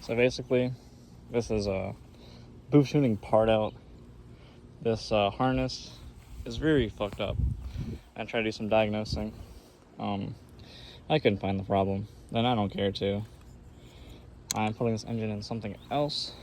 So basically, this is a booth tuning part out. This harness is very fucked up. I tried to do some diagnosing. I couldn't find the problem. Then I don't care to. I'm putting this engine in something else.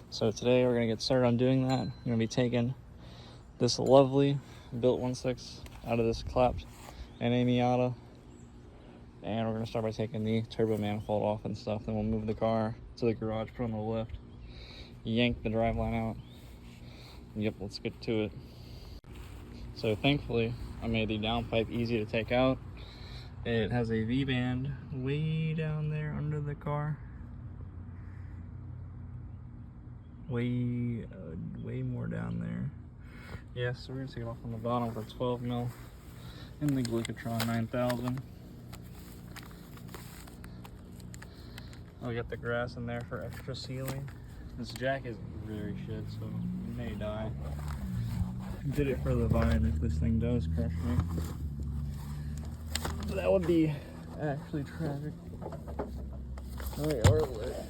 So today we're gonna get started on doing that. I'm gonna be taking this lovely built 1.6 out of this clapped NA Miata. And we're gonna start by taking the turbo manifold off and stuff. Then we'll move the car to the garage, put on the lift, yank the driveline out. Yep, let's get to it. So thankfully, I made the downpipe easy to take out. It has a V-band way down there under the car. Way more down there. Yeah, so we're gonna take it off on the bottom with a 12 mil in the Glycotron 9000. I'll get the grass in there for extra sealing. This jack is very shit, so it may die. Did it for the vine if this thing does crush me. That would be actually tragic. Wait, or lit.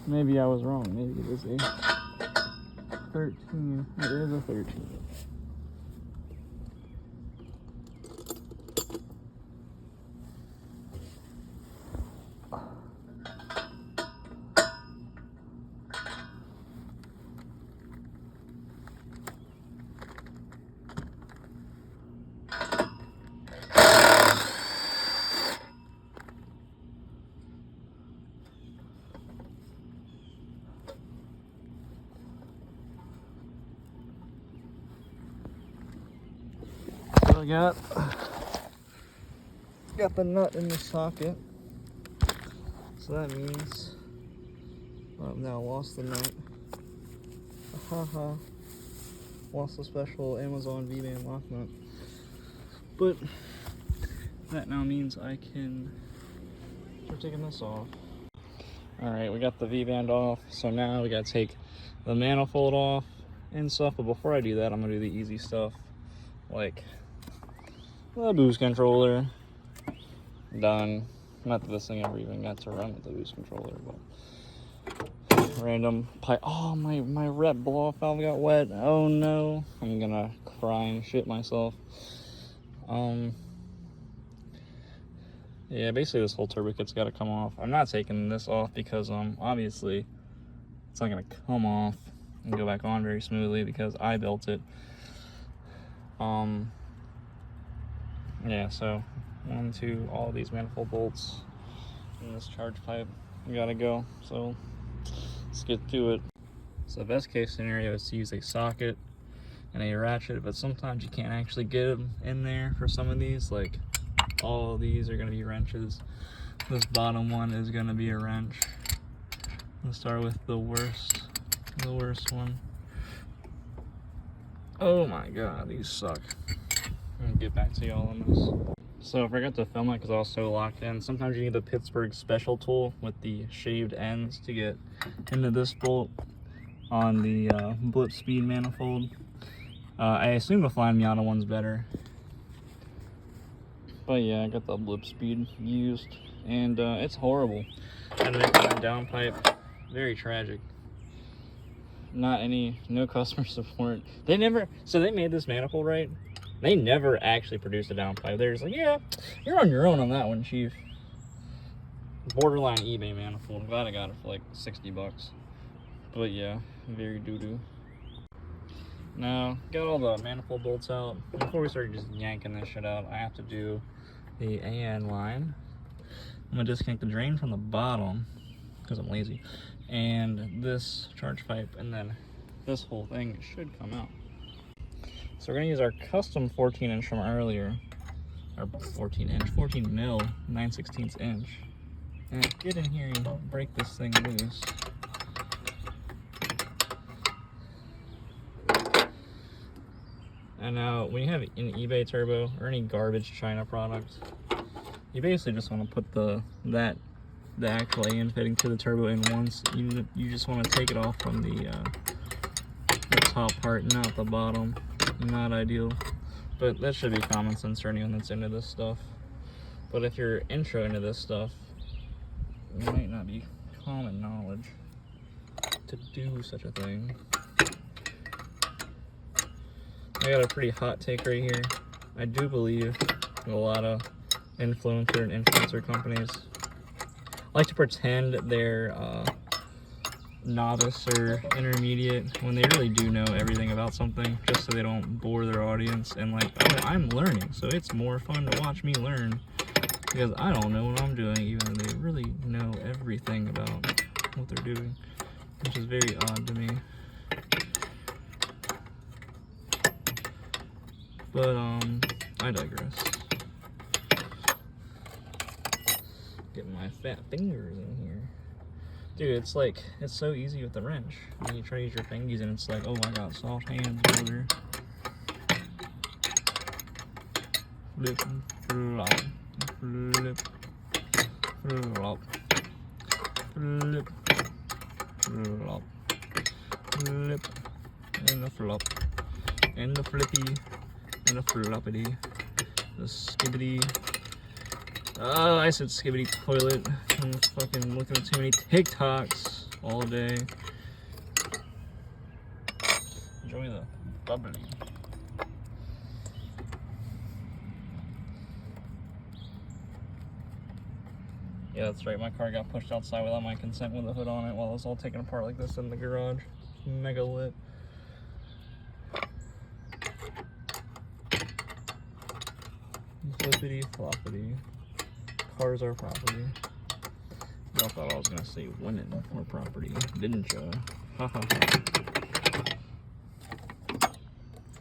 Maybe I was wrong. Maybe it is a 13. It is a 13. So I got the nut in the socket. So that means I've now lost the nut. Haha. Lost the special Amazon V-band lock nut. But that now means I can start taking this off. Alright, we got the V-band off, so now we gotta take the manifold off and stuff. But before I do that, I'm gonna do the easy stuff, like the boost controller. Done. Not that this thing ever even got to run with the boost controller, but random pipe. Oh, my rep blow off valve got wet. Oh no, I'm gonna cry and shit myself. Yeah, basically this whole turbo kit's got to come off. I'm not taking this off because obviously it's not gonna come off and go back on very smoothly because I built it. Yeah, so 1, 2, all of these manifold bolts and this charge pipe gotta go. So let's get to it. So the best case scenario is to use a socket and a ratchet, but sometimes you can't actually get them in there for some of these. Like all of these are gonna be wrenches. This bottom one is gonna be a wrench. Let's start with the worst one. Oh my god, these suck. I'm gonna get back to y'all on this. So I forgot to film it because I was so locked in. Sometimes you need the Pittsburgh special tool with the shaved ends to get into this bolt on the blip speed manifold. I assume the Flying Miata one's better. But yeah, I got the blip speed used and it's horrible. And making that downpipe, very tragic. No customer support. They made this manifold right. They never actually produced a downpipe. They're just like, yeah, you're on your own on that one, chief. Borderline eBay manifold. I'm glad I got it for like 60 bucks. But yeah, very doo-doo. Now, got all the manifold bolts out. Before we start just yanking this shit out, I have to do the AN line. I'm gonna disconnect the drain from the bottom, because I'm lazy. And this charge pipe, and then this whole thing should come out. So we're gonna use our custom 14-inch from earlier, or 14 mil, 9/16 inch. And get in here and break this thing loose. And now, when you have an eBay turbo or any garbage China product, you basically just want to put the actual AN fitting to the turbo in once. You just want to take it off from the top part, not the bottom. Not ideal. But that should be common sense for anyone that's into this stuff. But if you're intro into this stuff, it might not be common knowledge to do such a thing. I got a pretty hot take right here. I do believe a lot of influencer companies like to pretend they're novice or intermediate when they really do know everything about something, just so they don't bore their audience and like, oh, I'm learning, so it's more fun to watch me learn because I don't know what I'm doing, even though they really know everything about what they're doing, which is very odd to me. But I digress. Get my fat fingers in here. Dude, it's like, it's so easy with the wrench. When you try to use your fingies and it's like, oh my god, soft hands, brother. Flip, flop, flip, flop, flip, flop, flip, and the flop, and the flippy, and the floppity, the skibbity. Oh, I said skibbity toilet. I'm fucking looking at too many TikToks all day. Enjoy the bubbly. Yeah, that's right. My car got pushed outside without my consent with the hood on it while it was all taken apart like this in the garage. Mega lit. Flippity floppity. Cars are property. Y'all thought I was gonna say women or property, didn't ya? Ha ha ha.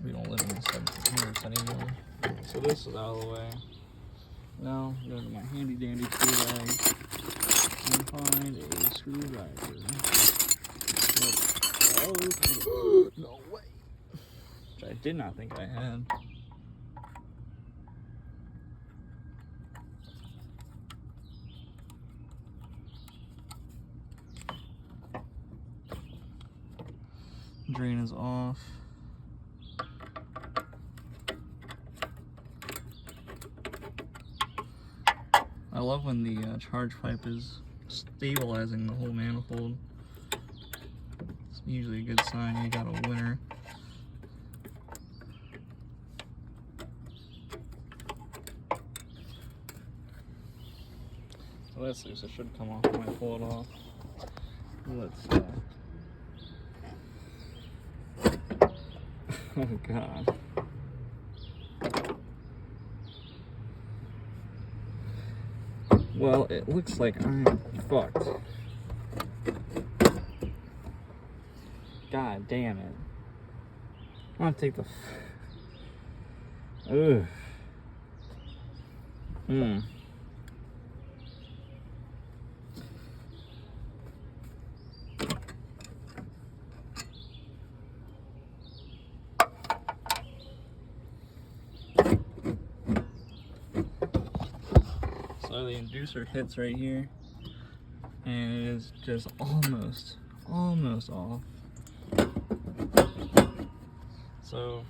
We don't live in the 1700s anymore. So this is out of the way. Now, go to my handy dandy tool bag and find a screwdriver. Oh, no way. Which I did not think I had. Drain is off. I love when the charge pipe is stabilizing the whole manifold. It's usually a good sign you got a winner. So that's loose. It should come off when I pull it off. Let's oh god. Well, it looks like I'm fucked. God damn it. I'm gonna take the ugh. So the inducer hits right here, and it is just almost off. So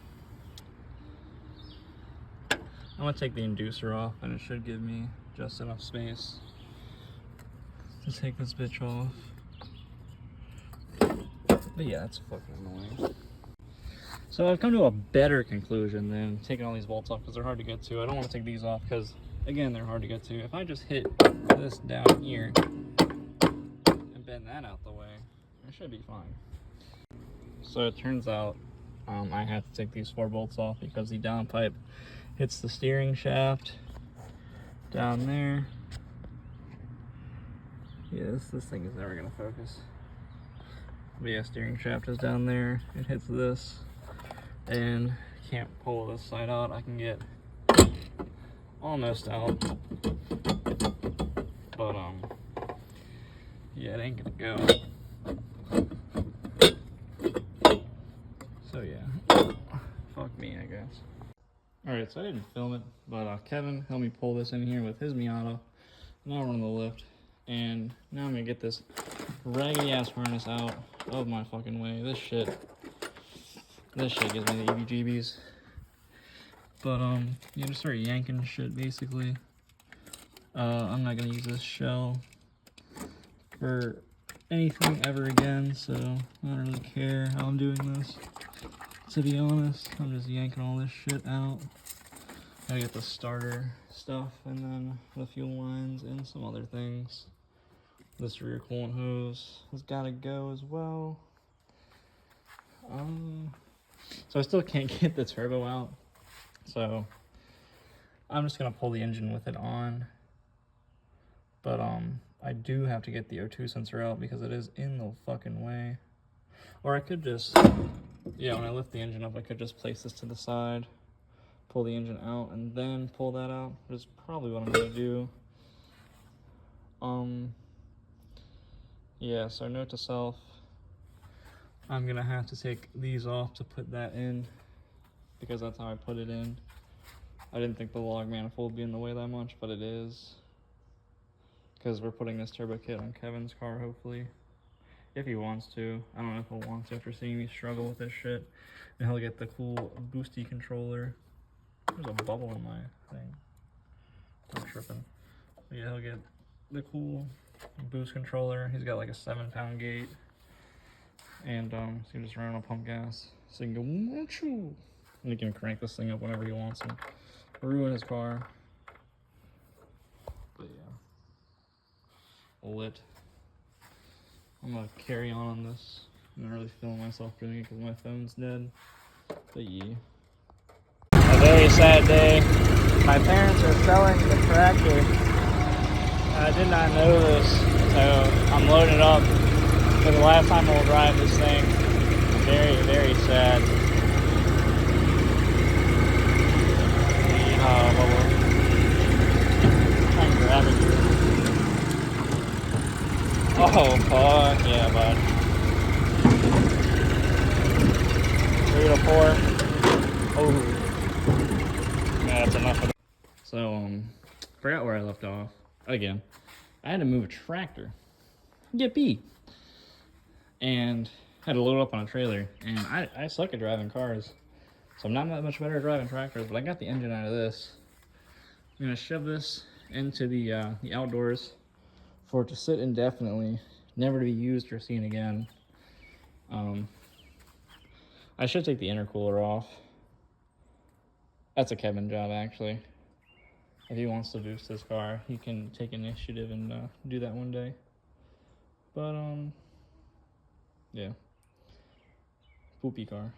I'm gonna take the inducer off, and it should give me just enough space to take this bitch off. But yeah, it's fucking annoying. So I've come to a better conclusion than taking all these bolts off because they're hard to get to. I don't want to take these off because, again, they're hard to get to. If I just hit this down here and bend that out the way, it should be fine. So it turns out I have to take these 4 bolts off because the downpipe hits the steering shaft down there. Yeah, this thing is never gonna focus. But yeah, steering shaft is down there. It hits this, and can't pull this side out. I can get almost out, but yeah, it ain't gonna go. So yeah, fuck me, I guess. Alright, so I didn't film it, but Kevin helped me pull this in here with his Miata. Now we're on the lift, and now I'm gonna get this raggedy ass harness out of my fucking way. This shit This shit gives me the EBGBs. But you just start yanking shit basically. I'm not gonna use this shell for anything ever again, so I don't really care how I'm doing this. To be honest, I'm just yanking all this shit out. I get the starter stuff and then the fuel lines and some other things. This rear coolant hose has gotta go as well. So I still can't get the turbo out. So I'm just gonna pull the engine with it on. But I do have to get the O2 sensor out because it is in the fucking way. Or I could just, yeah, when I lift the engine up, I could just place this to the side, pull the engine out, and then pull that out, which is probably what I'm gonna do. Yeah, so note to self, I'm gonna have to take these off to put that in, because that's how I put it in. I didn't think the log manifold would be in the way that much, but it is. Because we're putting this turbo kit on Kevin's car, hopefully. If he wants to. I don't know if he'll want to after seeing me struggle with this shit. And he'll get the cool boosty controller. There's a bubble in my thing. I'm tripping. But yeah, he'll get the cool boost controller. He's got like a 7-pound gate. And so you just run on pump gas. So you can go, wachoo! And he can crank this thing up whenever he wants and ruin his car. But yeah. Lit. I'm gonna carry on this. I'm not really feeling myself doing it because my phone's dead. But yeah. A very sad day. My parents are selling the tractor. I did not know this, so I'm loading it up for the last time we'll drive this thing. Very, very sad. I'm grabbing you. Oh, fuck yeah, bud. 3 to 4. Oh. Yeah, that's enough of that. So, forgot where I left off. Again, I had to move a tractor. Get beat. And had to load up on a trailer. And I suck at driving cars. So I'm not that much better at driving tractors, but I got the engine out of this. I'm gonna shove this into the outdoors for it to sit indefinitely, never to be used or seen again. I should take the intercooler off. That's a Kevin job, actually. If he wants to boost his car, he can take initiative and do that one day. But yeah, poopy car.